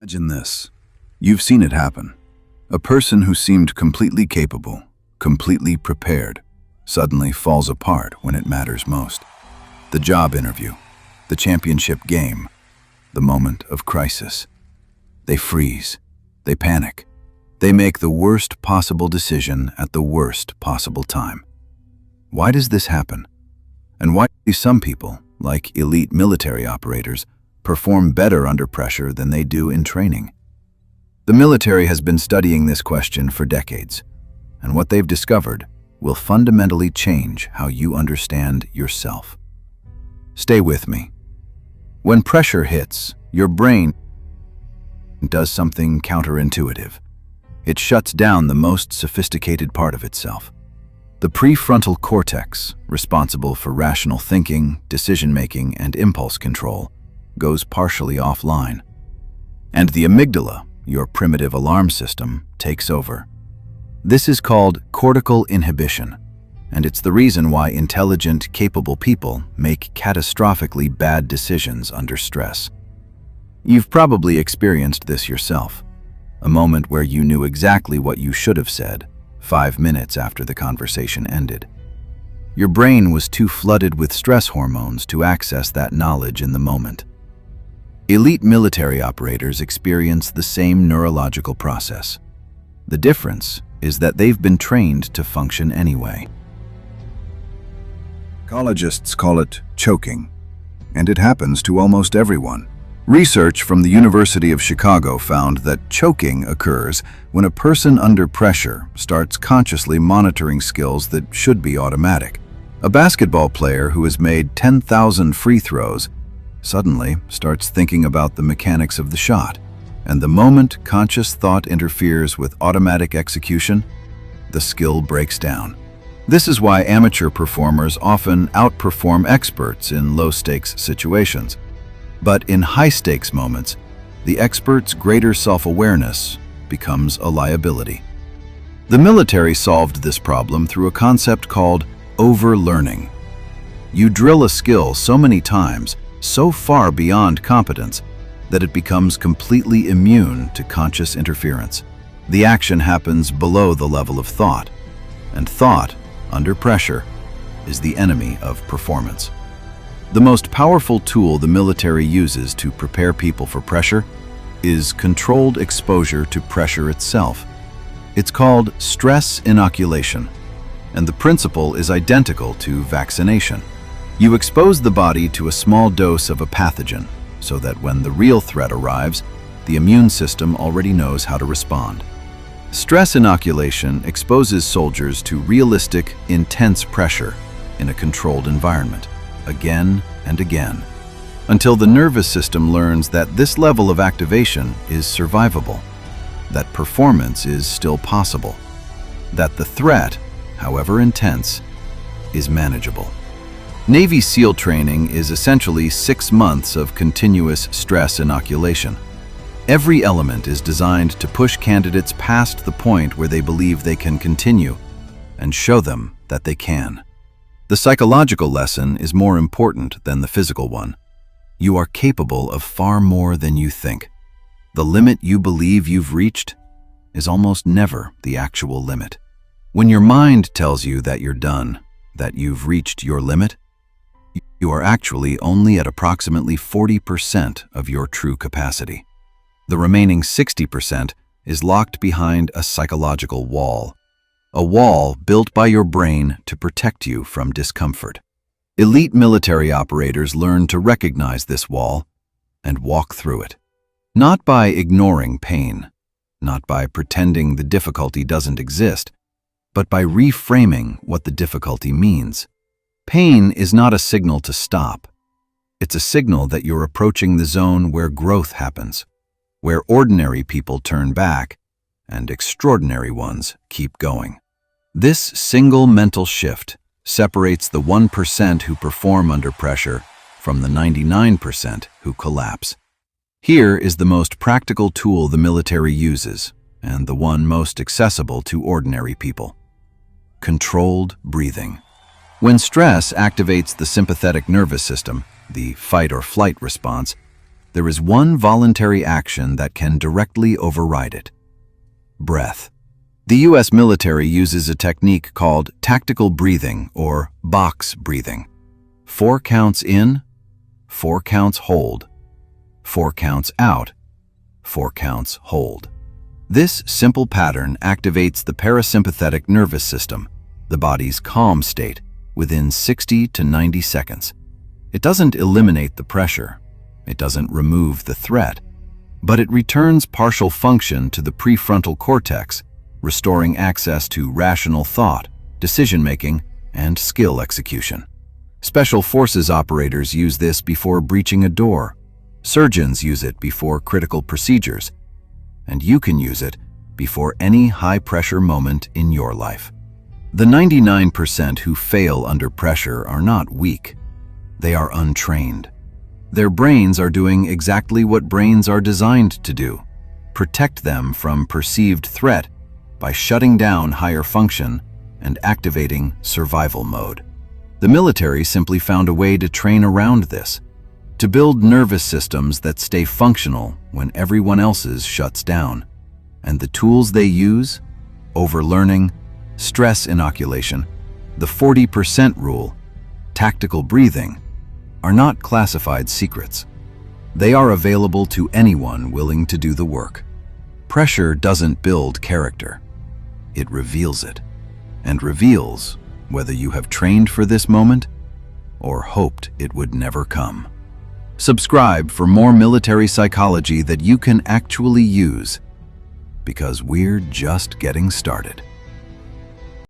Imagine this. You've seen it happen. A person who seemed completely capable, completely prepared, suddenly falls apart when it matters most. The job interview, the championship game, the moment of crisis. They freeze. They panic. They make the worst possible decision at the worst possible time. Why does this happen? And why do some people, like elite military operators, perform better under pressure than they do in training? The military has been studying this question for decades, and what they've discovered will fundamentally change how you understand yourself. Stay with me. When pressure hits, your brain does something counterintuitive. It shuts down the most sophisticated part of itself. The prefrontal cortex, responsible for rational thinking, decision-making, and impulse control, goes partially offline. And the amygdala, your primitive alarm system, takes over. This is called cortical inhibition, and it's the reason why intelligent, capable people make catastrophically bad decisions under stress. You've probably experienced this yourself, a moment where you knew exactly what you should have said 5 minutes after the conversation ended. Your brain was too flooded with stress hormones to access that knowledge in the moment. Elite military operators experience the same neurological process. The difference is that they've been trained to function anyway. Psychologists call it choking, and it happens to almost everyone. Research from the University of Chicago found that choking occurs when a person under pressure starts consciously monitoring skills that should be automatic. A basketball player who has made 10,000 free throws suddenly starts thinking about the mechanics of the shot, and the moment conscious thought interferes with automatic execution, the skill breaks down. This is why amateur performers often outperform experts in low-stakes situations. But in high-stakes moments, the expert's greater self-awareness becomes a liability. The military solved this problem through a concept called overlearning. You drill a skill so many times, so far beyond competence, that it becomes completely immune to conscious interference. The action happens below the level of thought, and thought, under pressure, is the enemy of performance. The most powerful tool the military uses to prepare people for pressure is controlled exposure to pressure itself. It's called stress inoculation, and the principle is identical to vaccination. You expose the body to a small dose of a pathogen so that when the real threat arrives, the immune system already knows how to respond. Stress inoculation exposes soldiers to realistic, intense pressure in a controlled environment, again and again, until the nervous system learns that this level of activation is survivable, that performance is still possible, that the threat, however intense, is manageable. Navy SEAL training is essentially 6 months of continuous stress inoculation. Every element is designed to push candidates past the point where they believe they can continue and show them that they can. The psychological lesson is more important than the physical one. You are capable of far more than you think. The limit you believe you've reached is almost never the actual limit. When your mind tells you that you're done, that you've reached your limit, you are actually only at approximately 40% of your true capacity. The remaining 60% is locked behind a psychological wall. A wall built by your brain to protect you from discomfort. Elite military operators learn to recognize this wall and walk through it. Not by ignoring pain, not by pretending the difficulty doesn't exist, but by reframing what the difficulty means. Pain is not a signal to stop. It's a signal that you're approaching the zone where growth happens, where ordinary people turn back and extraordinary ones keep going. This single mental shift separates the 1% who perform under pressure from the 99% who collapse. Here is the most practical tool the military uses, and the one most accessible to ordinary people. Controlled breathing. When stress activates the sympathetic nervous system, the fight or flight response, there is one voluntary action that can directly override it: breath. The U.S. military uses a technique called tactical breathing, or box breathing. 4 counts in, 4 counts hold, 4 counts out, 4 counts hold. This simple pattern activates the parasympathetic nervous system, the body's calm state, within 60 to 90 seconds. It doesn't eliminate the pressure, it doesn't remove the threat, but it returns partial function to the prefrontal cortex, restoring access to rational thought, decision-making, and skill execution. Special forces operators use this before breaching a door. Surgeons use it before critical procedures. And you can use it before any high-pressure moment in your life. The 99% who fail under pressure are not weak. They are untrained. Their brains are doing exactly what brains are designed to do: protect them from perceived threat by shutting down higher function and activating survival mode. The military simply found a way to train around this, to build nervous systems that stay functional when everyone else's shuts down. And the tools they use: overlearning, stress inoculation, the 40% rule, tactical breathing, are not classified secrets. They are available to anyone willing to do the work. Pressure doesn't build character. It reveals it, and reveals whether you have trained for this moment or hoped it would never come. Subscribe for more military psychology that you can actually use, because we're just getting started.